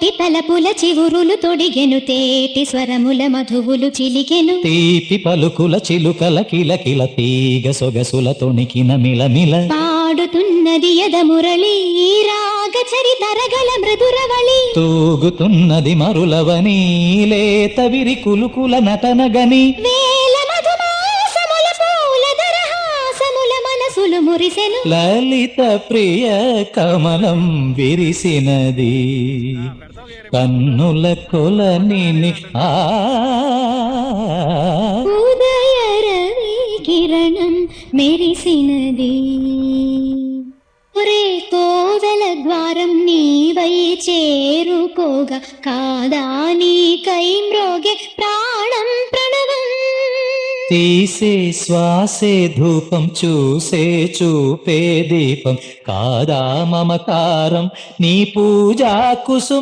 కోటి తలపుల చివురులు తొడిగెను తేటి స్వరముల మధువులు చిలికెను తీపి పలుకుల చిలుకల కిలకిల తీగ సొగసుల తొణికిన మిలమిల పాడుతున్నది యద మురళి రాగ చరితరగల మృదురవళి తూగుతున్నది మరులవని లేత విరి కులుకుల నటనగని వేల మధుమాసముల పూల దరహాసముల మనసులు మురిసెను లలిత ప్రియ కమలం విరిసినది కన్నుల కొలని ఉదయ రవి కిరణం మెరిసినది ఒరే కోవెల ద్వారం నీవై చేరుకోగా కాదా నీకై మ్రోగే ప్రాణం ప్రణవం తీసే శ్వాసే ధూపం చూసే చూపే దీపం కాదా మమకారం నీ పూజా కుసుమ